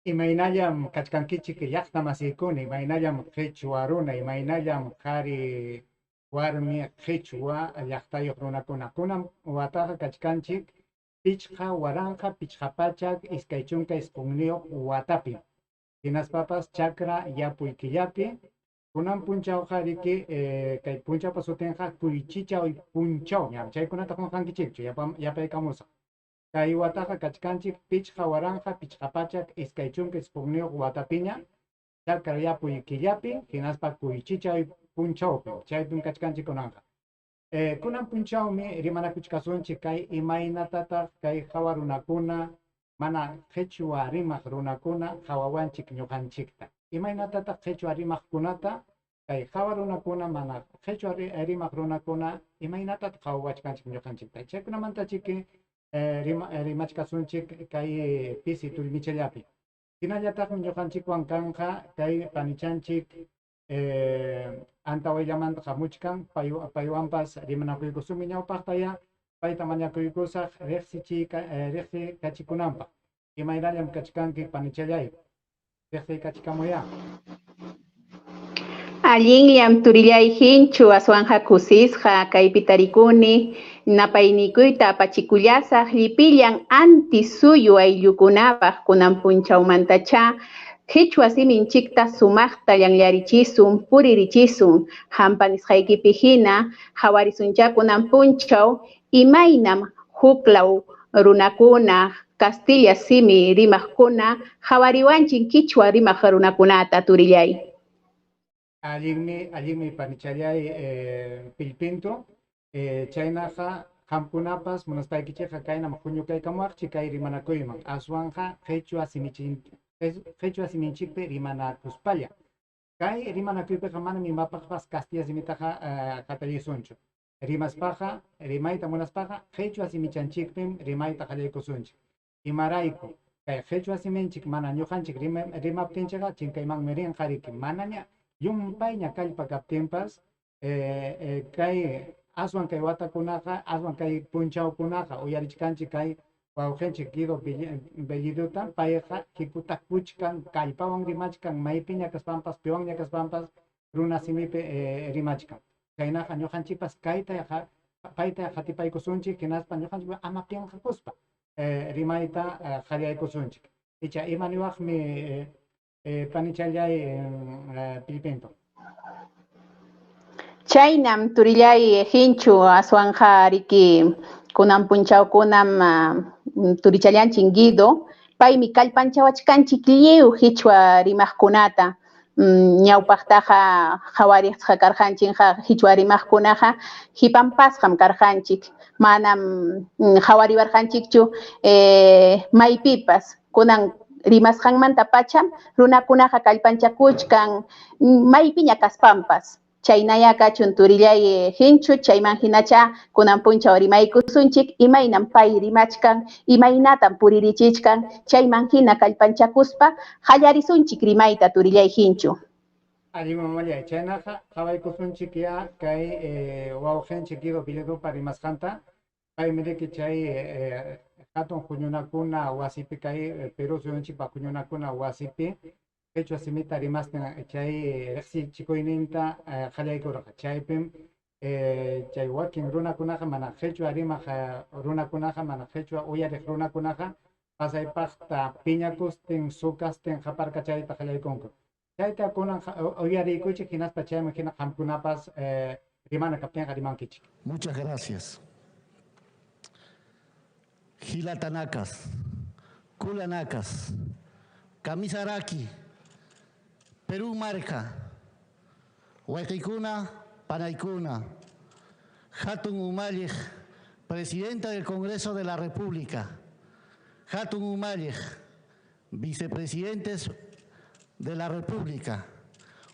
Imaynallam kachkankichik llaqta masiykuna, imaynallam qhichwa runa, imaynallam qhari warmi qhichwa llaqtayuq runakuna. Kunan wataqa kachkanchik pichqa waranqa pichqa pachak iskay chunka isqunniyuq watapi. Hinaspapas chakra yapuy killapi kunan punchawqa riki kay punchawpa sutinqa kuychichaw punchaw ña chaykunata qunqankichikchu yapaykamusaq. Kay wataqa kachkanchik pichqa waranqa pichqa pachak iskay chunka isqunniyuq watapiña chakra yapuy killapi hinaspa kuychichay punchawpi chaypim kachkanchik kunanqa. Kunan punchawmi rimanakuchkasunchik kay imaynatataq kay hawa runakuna mana qhichwa rimaq runakuna hawawanchik ñuqanchikta. Imaynatataq qhichwa rimaqkunata kay hawa runakuna mana qhichwa rimaq runakuna imaynatataq hawawachkanchik ñuqanchikta. Chaykunamantachiki rimachkasunchik kay pisi tullmichallapi. Hinallataqmi ñuqanchikwan kanqa kay panichanchik antawallamanta hamuchkan paywanpas rimanakuykusumi ñawpaqtaya payta mañakuykusaq riqsi kachikunanpaq. Imaynallam kachkanki panichallay riqsi kachikamuyá. Allinllam turillay hinchu aswanja kusisqa kaypi tarikuni napaynikuyta apachikullasaq llipillan anti suyu ayllukunapaq kunan punchawmantacha qhichwa siminchikta sumaqta llanllarichisun puririchisun hampa nisqaykipi hina hawarisuncha kunan punchaw imaynam huklaw runakuna Castilla simi rimaqkuna hawariwanchin qichwa rimaq runakunata turillay. Allinmi panichallay Pilpinto chaynaqa qamkunapas munaspaykichikqa kaynam huñukaykamawanchik kay rimanakuyman aswanqa qhichwa siminchikpi rimanakuspalla. Kay rimanakuypiqa manam imapaqpas Castilla simitaqa qatallisunchu. Rimaspaqa rimayta munaspaqa qhichwa simichanchikpim rimayta qallaykusunchik. Imarayku kay qhichwa siminchik mana ñuqanchik rimaptinchiqa chinkaymanmi rinqa riki manaña yumpayña kallpa kaptinpas kay aswan kay watakunaqa aswan kay punchawkunaqa uyarichkanchik kay wawqinchik Guido Belliduta payqa qhiputakuchkan kallpawan rimachkan maypi ñakaspanpas piwan ñakaspanpas runa simipi rimachkan. Chaynaqa ñuqanchikpas payta qatipaykusunchik hinaspa ñuqanchik ama pinqakuspa rimayta qallaykusunchik. Icha imaniwaqmi panichallay Pilpinto. Chaynam turillay hinchu aswanja riki kunan punchawkunam turichallanchik Guido paymi kallpanchawachkanchik lliw qhichwa rimaqkunata ñawpaqtaqa hawariqcha karqanchikqa qhichwa rimaqkunaqa hipanpasqam karqanchik manam hawariwarqanchikchu maypipas kunan rimasqanmanta pacham runakunaqa kallpanchakuchkan maypiña kaspanpas. Chaynaya kachun turillay hinchu chayman hinacha kunan punchaw rimaykusunchik imaynam pay rimachkan imaynatan puririchichkan chayman hina kallpanchakuspa qallarisunchik rimayta turillay hinchu. Allimamallay chaynaqa qhawaykusunchik ya kay wawqinchik Guido Bellidupa rimasqanta paymi riki chay hatun huñunakuna wasipi kay Perú suyunchikpa huñunakuna wasipi qhichwa simita rimastin chay riqsichikuyninta qallaykurqa chaypim chay wakin runakunaqa mana qhichwa rimaq runakunaqa mana qhichwa uyariq runakunaqa pasaypaqta piñakustin suqastin qaparkachayta qallaykunku. Chayta kunan uyariykuchik hinaspa chayman hina qamkunapas rimana kaptinqa rimankichik. Muchas gracias. Gilatanacas, Kulanacas, Kamisaraki, Perú marca, Huayquicuna, Panaicuna, Hatun Umalej, Presidenta del Congreso de la República, Hatun Umalej, Vicepresidentes de la República,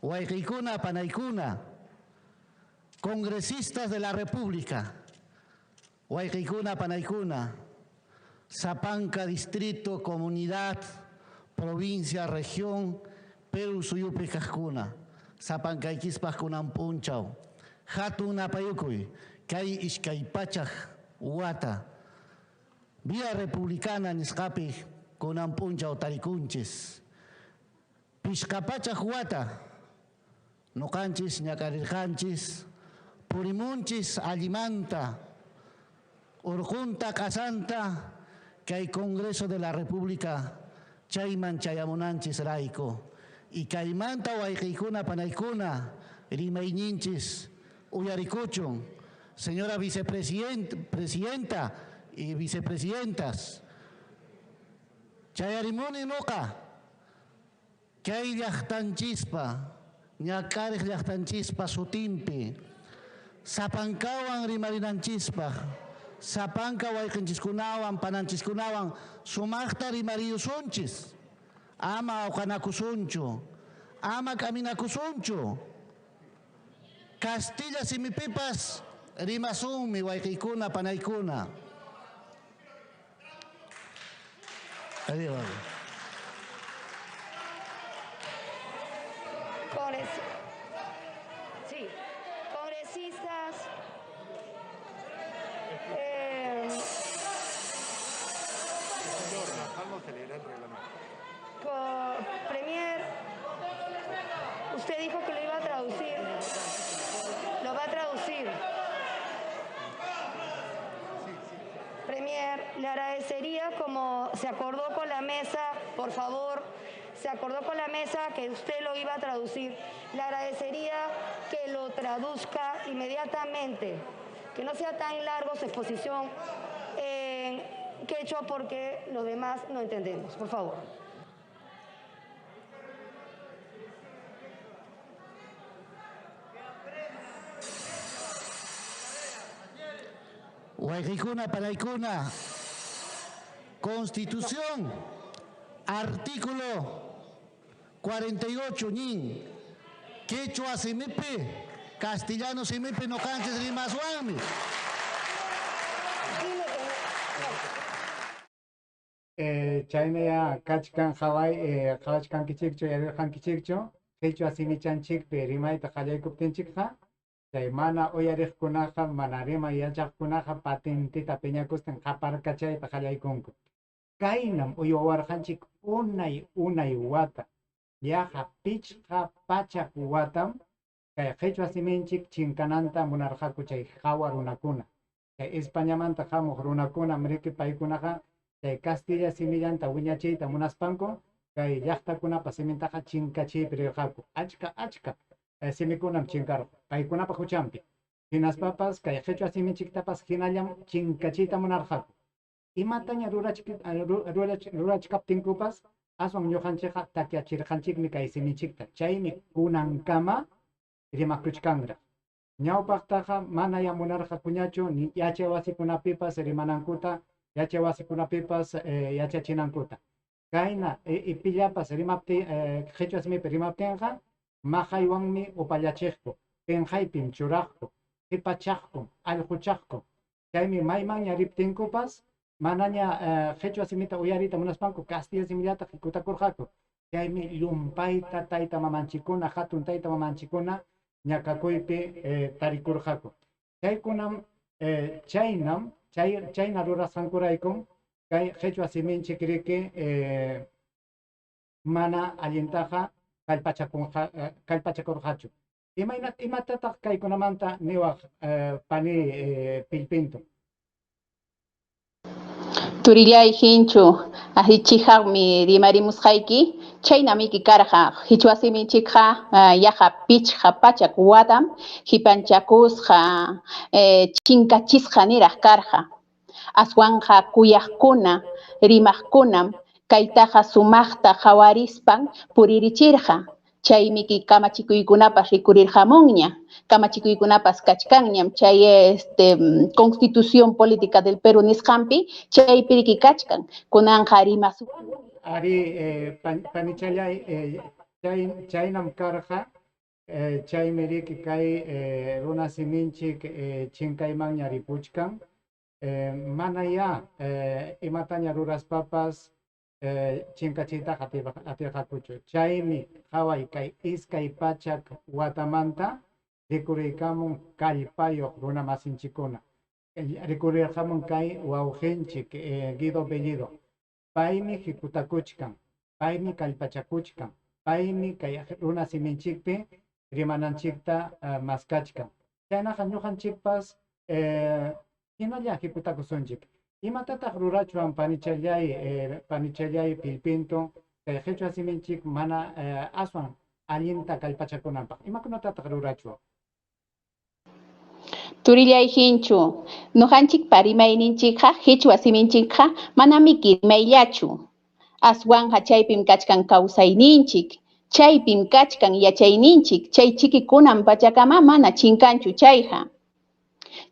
Huayquicuna, Panaicuna, Congresistas de la República, Huayquicuna, Panaicuna, Zapanca, Distrito, Comunidad, Provincia, Región, Perú, Suyupi, Cascuna, Zapancaikispas, Kunan Punchau, Hatun Napayucuy, Kay Ishkaipachaj, Uata, Vía Republicana, Niscapi, Kunan Punchau, Taricunches, Pishkapacha juata, nocanchis, ñacarirjanchis, purimunchis, alimanta, urjunta, casanta, que hay Congreso de la República, chayman chayamunanchis raico, y caimanta huayquicuna panaicuna, rimayninchis, uyaricuchun, señora vicepresidenta y vicepresidentas, chayarimuni noca, chay llaqtanchispa, ñakarij llaqtanchispa sutimpi, sapankawan rimarinanchispa, sapanka wayqinchiskunawan, pananchiskunawan, sumaqta rimariyusunchis, ama awqanakusunchu, ama caminakusunchu, Castilla simipipas rimasunmi wayqiykuna, panaykuna. Adiós. Sí, congresistas, Premier, usted dijo que lo iba a traducir, lo va a traducir. Premier, le agradecería, como se acordó con la mesa, por favor, se acordó con la mesa que usted lo iba a traducir. Le agradecería que lo traduzca inmediatamente, que no sea tan largo su exposición en quechua porque los demás no entendemos. Por favor. Wayqikuna, panaykuna, Constitución, artículo 48, ñin, quechua simipe, castellano simipe, no canches rimaswami. Chayna kachkan Hawaii, kachkan kichikcho, yarirjan kichikcho, quechua simichanchikpi rimayta qallaykuptinchikqa, chay mana uyariqkunaqa, mana rima yachaqkunaqa patentita piñakustin qaparkachayta qallaykunku. Kaynam uywawarqanchik unay wata, yaqa pichqa pachak watam, kay qechua siminchik chinkananta munarqaku chay hawa runakuna. Kay Españamanta hamuq runakuna mriki paykunaqa kay Castilla simillanta wiñachiyta munaspanku, kay llaqtakunapa simintaqa chinkachiypi rirqaku. Achka simikunam chinkarqu, paykunapa huchanpi. Hinaspapas kay qechua siminchiktapas hinallam chinkachiyta munarqaku. Imataña rurachkaptinkupas, aswan ñuqanchikqa takyachirqanchikmi kay siminchikta. Chaymi kunankama rimakuchkanraq. Ñawpaqtaqa manaya munarqakuñachu ni yachay wasikunapipas rimanankuta, yachay wasikunapipas yachachinankuta. Kayna ipillapas rimapti qechua simipi rimaptinqa maqaywanmi upallachiqku, penjaypim churaqku, qhipachaqku, allquchaqku. Chaymi maymanña riptinkupas manaña qechua simita uyarita munaspanku Castilla simillata qhikutakurqaku. Chaymi llumpayta tayta mamanchikuna, hatun tayta mamanchikuna ñakakuypi tarikurqaku. Chaykunam chayna rurasqankuraykum kay qechua siminchik riki mana allintaqa kallpachakurqachu. Imatataq kaykunamanta niwaq pani Pilpinto. Turillay hinchu ahichijaqmi rimarimusqayki, chaynamiki karqa qhichwa siminchikqa yaqa pichqa pachak watam hipanchakusqa chinkachisqa niraq karqa. Aswanqa kuyaqkuna rimaqkunam kaytaqa sumaqta qawarispan puririchirqa. Chaymiki kamachikuykunapas rikurirqamunña, kamachikuykunapas kachkanñam chay Constitución Política del Perú nisqanpi chaypi riki kachkan kunanqa rimasu. Ari panichallay chaynam karqa, chaymi riki kay runa siminchik chinkaymanña ripuchkan, manaya imataña ruraspapas chinkachiytaqa atirqakuchu. Chaymi qaway kay iskay pachak watamanta rikuriykamun kallpayuq runa masinchikuna. Rikurirqamun kay wawqinchik Guido Bellido. Paymi qhikutakuchkan, paymi kallpachakuchkan, paymi kay runa siminchikpi rimananchikta maskachkan. Chaynaqa ñuqanchikpas hinalla hipitakusunchik. Imatataq rurachuwan panichalay Pilpinto kay qhichwa siminchik mana aswan allinta kallpachakunanpaq. Imakunatataq rurachuwan. Turillay hinchu, nujanchik parimayninchikqa qhichwa siminchikqa manami kimayllachu. Aswanja chaypim kachkan kawsayninchik, chaypim kachkan yachayninchik, chay chikikunan pachakama mana chinkanchu chayqa.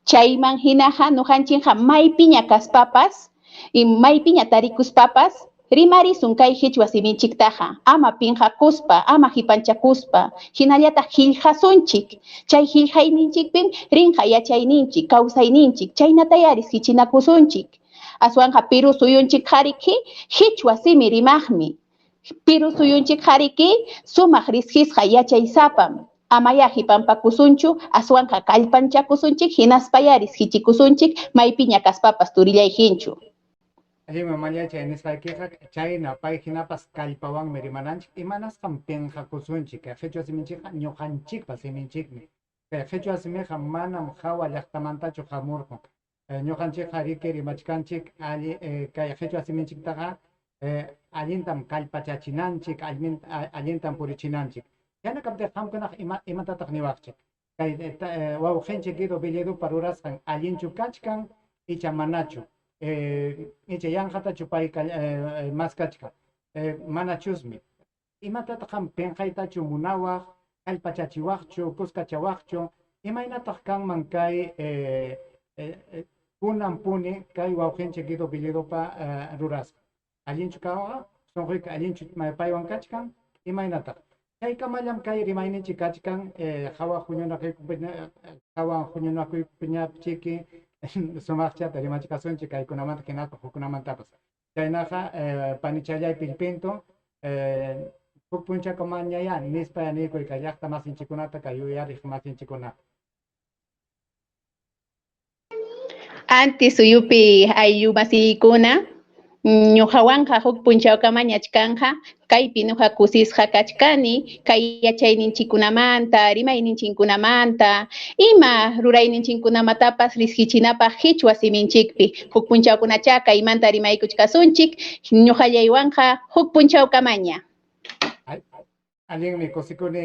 Chayman hinaqa nujanchikqa maypiña kaspapas, maypiña tarikuspapas, rimarisun kay qhichwa siminchiktaqa, ama pinqakuspa, ama hipanchakuspa, hinallataq qillqasunchik. Chay qillqayninchikpim rinqa yachayninchik, kawsayninchik, chaynatayaris hichinakusunchik. Aswanja Piru suyunchik qariki, qhichwa simi rimaqmi. Piru suyunchik qariki, sumaq risqisqa yachaysapam. Amaya hipanpakusunchu, aswanja kallpanchakusunchik, hinaspayaris hichikusunchik, maypiña kaspapas turillay hinchu. Mamalla chay nisqaykiqa chayna pay hinapas kallpawanmi rimananchik imanasqam pinqakusunchik kay qhichwa siminchikqa ñuqanchikpa siminchikmi. Kay qhichwa simiqa manam hawa llaqtamantachu hamurqun. Ñuqanchikqa riki rimachkanchik kay qhichwa siminchiktaqa allintam kallpachachinanchik, allintam purichinanchik. Yana kaptiq qamkunaqa imatataq niwaqchik. Kay wawqinchik Guido Villedupa rurasqan allinchu kachkan icha manachu. Icha yanqatachu pay maskachka. Manachusmi. Imatataq qam pinqaytachu munawaq, kallpachachiwaqchu, kuskachawaqchu, imaynataq kanman kay kunan puni kay wawqinchik Guido Villedupa rurasqa. Allinchu kawaqa, sunquyqa allinchu paywan kachkan, imaynataq. Kay kamallam kay rimayninchik kachkan hawa huñunakuypiñapchiki sumaqchata rimachikasunchik kaykunamanta hinaspa hukkunamantapas. Chaynaqa panichalay Pilpinto huk punchakumañaya nispa nikuy kay llaqta masinchikunata kay yuyariq masinchikuna. Antes suyupi ayllu masiykuna, ñuqawanqa huk punchawkamaña kanja, kaypi ñuqa kusisqa kachkani, kay yachayninchikkunamanta, rimayninchikkunamanta, ima rurayninchikkunamatapas risqichinapaq qhichwa siminchikpi, huk punchawkunacha kaymanta rimaykuchkasunchik, ñuqallaywanqa huk punchawkamaña. Allinmi kusikuni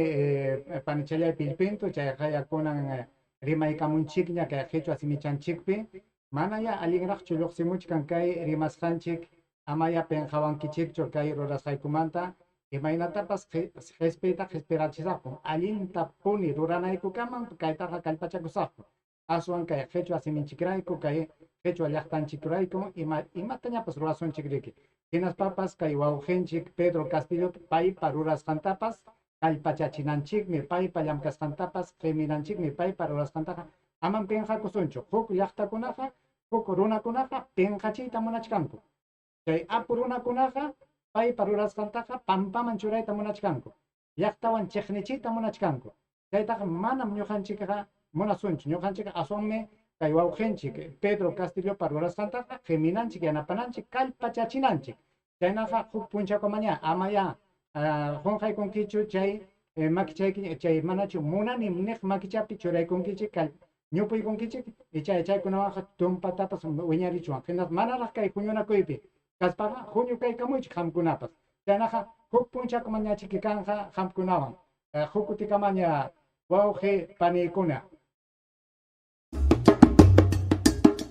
panichalay Pilpinto, chayqa yakunan rimaykamunchikña kay qhichwa simichanchikpi, manaya allinraqchu lluqsimuchkan kay rimasqanchik amaya pinqawankichikchu kay rurasqaykumanta imaynatapas qhispirachisaqku allinta puni ruranaykukaman kaytaqa kallpachakusaqku aswan kay qhichwa siminchikrayku kay qhichwa llaqtanchikrayku imatañapas rurasunchik riki hinaspapas kay wawqinchik Pedro Castillo paypa rurasqantapas kallpachachinanchikmi paypa llamkasqantapas qiminanchikmi paypa rurasqantaqa aman pinqakusunchu huk llaqtakunaqa huk runakunaqa pinqachiyta munachkanku. Chay apu runakunaqa paypa rurasqantaqa pampaman churayta munachkanku. Llaqtawan chiqnichiyta munachkanku. Chaytaqa manam ñuqanchikqa munasunchu. Ñuqanchikqa aswanmi kay wawqinchik Pedro Castillopa rurasqantaqa qiminanchik yanapananchik kallpachachinanchik. Chaynaqa huk punchakumaña amaya qunqaykunkichu chay makichayki chay manachu munanim niq makichapi churaykunkichik ñupuykunkichik chaykunawanqa tumpatapas wiñarichuwan hinas manaraq kay huñunakuypi kaspaqa huñu kaykamuychik qamkunapas chaynaqa huk punchakumañachiki kanqa qamkunawan huk kutikamaña wawqi paniykuna